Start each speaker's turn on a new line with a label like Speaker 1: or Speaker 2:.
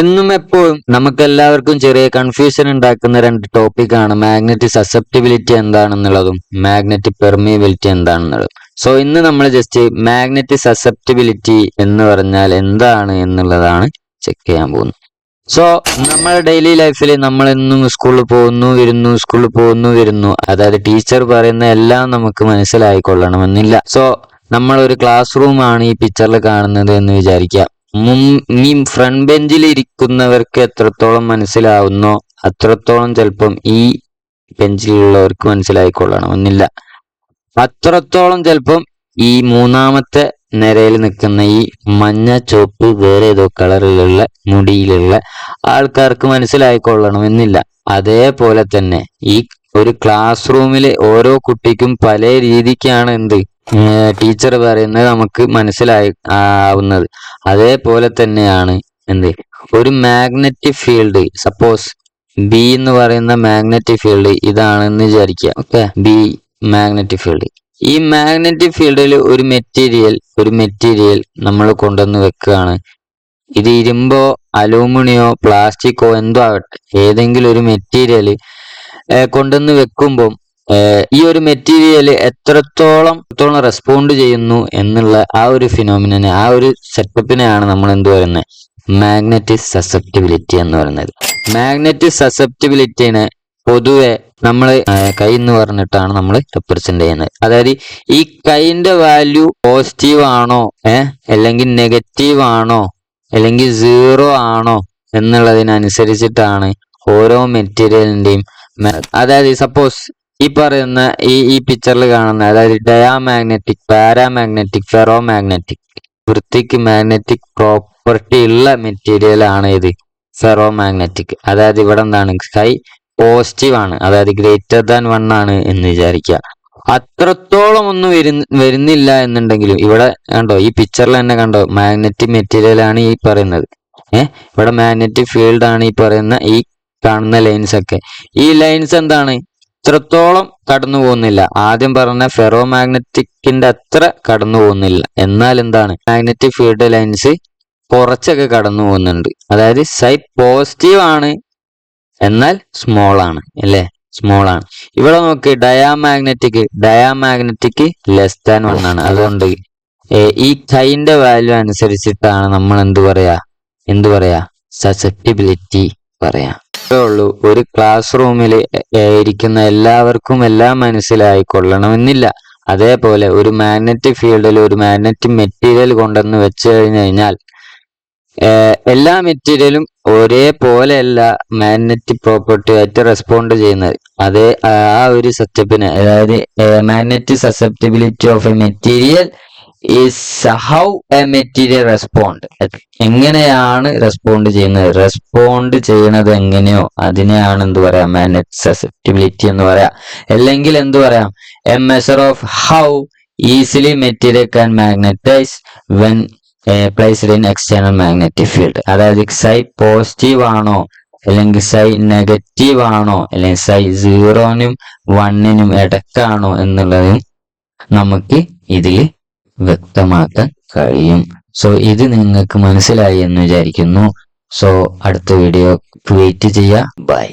Speaker 1: എന്നും എപ്പോഴും നമുക്കെല്ലാവർക്കും ചെറിയ കൺഫ്യൂഷൻ ഉണ്ടാക്കുന്ന രണ്ട് ടോപ്പിക്കാണ് മാഗ്നറ്റിക് സസെപ്റ്റിബിലിറ്റി എന്താണെന്നുള്ളതും മാഗ്നറ്റിക് പെർമിയബിലിറ്റി എന്താണെന്നുള്ളതും. സോ ഇന്ന് നമ്മൾ ജസ്റ്റ് മാഗ്നറ്റിക് സസെപ്റ്റിബിലിറ്റി എന്ന് പറഞ്ഞാൽ എന്താണ് എന്നുള്ളതാണ് ചെക്ക് ചെയ്യാൻ പോകുന്നത്. സോ നമ്മുടെ ഡെയിലി ലൈഫിൽ നമ്മൾ എന്നും സ്കൂളിൽ പോകുന്നു വരുന്നു, അതായത് ടീച്ചർ പറയുന്ന എല്ലാം നമുക്ക് മനസ്സിലായിക്കൊള്ളണമെന്നില്ല. സോ നമ്മൾ ഒരു ക്ലാസ് റൂമാണ് ഈ പിക്ചറിൽ കാണുന്നത് എന്ന് വിചാരിക്കാം. ഈ ഫ്രണ്ട് ബെഞ്ചിൽ ഇരിക്കുന്നവർക്ക് എത്രത്തോളം മനസ്സിലാവുന്നോ അത്രത്തോളം ചിലപ്പം ഈ ബെഞ്ചിലുള്ളവർക്ക് മനസ്സിലായിക്കൊള്ളണമെന്നില്ല. അത്രത്തോളം ചിലപ്പം ഈ മൂന്നാമത്തെ നിരയിൽ നിൽക്കുന്ന ഈ മഞ്ഞ ചുവപ്പ് വേറെ ഏതോ കളറിലുള്ള മുടിയിലുള്ള ആൾക്കാർക്ക് മനസ്സിലായിക്കൊള്ളണമെന്നില്ല. അതേപോലെ തന്നെ ഈ ഒരു ക്ലാസ് റൂമിൽ ഓരോ കുട്ടിക്കും പല രീതിക്കാണ് ടീച്ചർ പറയുന്നത് നമുക്ക് ആവുന്നത്. അതേപോലെ തന്നെയാണ് ഒരു മാഗ്നറ്റിക് ഫീൽഡ്. സപ്പോസ് ബി എന്ന് പറയുന്ന മാഗ്നറ്റിക് ഫീൽഡ് ഇതാണെന്ന് വിചാരിക്കുക. Okay, B magnetic field. ഈ മാഗ്നറ്റിക് ഫീൽഡിൽ ഒരു മെറ്റീരിയൽ നമ്മൾ കൊണ്ടുവന്ന് വെക്കുകയാണ്. ഇത് ഇരുമ്പോ അലൂമിനിയോ പ്ലാസ്റ്റിക്കോ എന്തോ ആവട്ടെ, ഏതെങ്കിലും ഒരു മെറ്റീരിയൽ കൊണ്ടുവന്ന് വെക്കുമ്പം ഈ ഒരു മെറ്റീരിയൽ എത്രത്തോളം റെസ്പോണ്ട് ചെയ്യുന്നു എന്നുള്ള ആ ഒരു ഫിനോമിനെ, ആ ഒരു സെറ്റപ്പിനെയാണ് നമ്മൾ എന്ത് പറയുന്നത്, മാഗ്നറ്റിക് സസെപ്റ്റിബിലിറ്റി എന്ന് പറയുന്നത്. മാഗ്നറ്റിക് സസെപ്റ്റിബിലിറ്റിനെ പൊതുവെ നമ്മൾ കൈ എന്ന് പറഞ്ഞിട്ടാണ് നമ്മൾ റെപ്രസെന്റ് ചെയ്യുന്നത്. അതായത് ഈ കൈന്റെ വാല്യൂ പോസിറ്റീവ് ആണോ അല്ലെങ്കിൽ നെഗറ്റീവ് ആണോ അല്ലെങ്കിൽ 0 ആണോ എന്നുള്ളതിനനുസരിച്ചിട്ടാണ് ഓരോ മെറ്റീരിയലിന്റെയും. അതായത് സപ്പോസ് ഈ പറയുന്ന ഈ പിക്ചറിൽ കാണുന്ന, അതായത് ഡയാമാഗ്നറ്റിക്, പാരാമാഗ്നറ്റിക്, ഫെറോമാഗ്നറ്റിക്, വൃത്തിക്ക് മാഗ്നറ്റിക് പ്രോപ്പർട്ടി ഉള്ള മെറ്റീരിയൽ ആണ് ഇത് ഫെറോമാഗ്നറ്റിക്. അതായത് ഇവിടെ എന്താണ്, കൈ പോസിറ്റീവ് ആണ്, അതായത് >1 ആണ് എന്ന് വിചാരിക്കുക. അത്രത്തോളം ഒന്നും വരുന്നില്ല എന്നുണ്ടെങ്കിലും ഇവിടെ കണ്ടോ, ഈ പിക്ചറിൽ തന്നെ കണ്ടോ, മാഗ്നറ്റിക് മെറ്റീരിയൽ ആണ് ഈ പറയുന്നത്. ഇവിടെ മാഗ്നറ്റിക് ഫീൽഡ് ആണ് ഈ പറയുന്ന ഈ കാണുന്ന ലൈൻസ് ഒക്കെ. ഈ ലൈൻസ് എന്താണ്, ഇത്രത്തോളം കടന്നു പോകുന്നില്ല. ആദ്യം പറഞ്ഞ ഫെറോമാഗ്നറ്റിക്കിന്റെ അത്ര കടന്നു പോകുന്നില്ല. എന്നാൽ എന്താണ്, മാഗ്നറ്റിക് ഫീൽഡ് ലൈൻസ് കുറച്ചൊക്കെ കടന്നു പോകുന്നുണ്ട്. അതായത് സൈഡ് പോസിറ്റീവ് ആണ് എന്നാൽ സ്മോൾ ആണ്, അല്ലേ, സ്മോൾ ആണ്. ഇവിടെ നോക്ക്, ഡയാമാഗ്നറ്റിക് <1 ആണ്. അതുകൊണ്ട് ഈ കൈന്റെ വാല്യൂ അനുസരിച്ചിട്ടാണ് നമ്മൾ എന്ത് പറയാ സസെപ്റ്റിബിലിറ്റി പറയാ. ഉള്ളൂ, ഒരു ക്ലാസ് റൂമിൽ ഇരിക്കുന്ന എല്ലാവർക്കും എല്ലാം മനസ്സിലായിക്കൊള്ളണമെന്നില്ല. അതേപോലെ ഒരു മാഗ്നറ്റിക് ഫീൽഡിൽ ഒരു മാഗ്നറ്റിക് മെറ്റീരിയൽ കൊണ്ടുവന്ന് വെച്ച് കഴിഞ്ഞാൽ എല്ലാ മെറ്റീരിയലും ഒരേപോലെയല്ല മാഗ്നറ്റിക് പ്രോപ്പർട്ടി ആയിട്ട് റെസ്പോണ്ട് ചെയ്യുന്നത്. അതേ ആ ഒരു സെറ്റപ്പിന്, അതായത് magnetic susceptibility of A material is how A material respond. എങ്ങനെയാണ് റെസ്പോണ്ട് ചെയ്യുന്നത് എങ്ങനെയോ അതിനെയാണ് എന്ത് പറയാ, മാഗ്നറ്റിക് സസെപ്റ്റിബിലിറ്റി എന്ന് പറയാ. അല്ലെങ്കിൽ എന്ത് പറയാം, A measure of how easily material can magnetize when placed in external magnetic field. അതായത് സൈ പോസിറ്റീവ് ആണോ അല്ലെങ്കിൽ സൈ നെഗറ്റീവ് ആണോ അല്ലെങ്കിൽ സൈ 0-നും 1-നും ഇടക്കാണോ എന്നുള്ളത് നമുക്ക് ഇതിൽ വ്യക്തമാക്കാൻ കഴിയും. സോ ഇത് നിങ്ങൾക്ക് മനസ്സിലായി എന്ന് വിചാരിക്കുന്നു. സോ അടുത്ത വീഡിയോ വെയിറ്റ് ചെയ്യുക. ബൈ.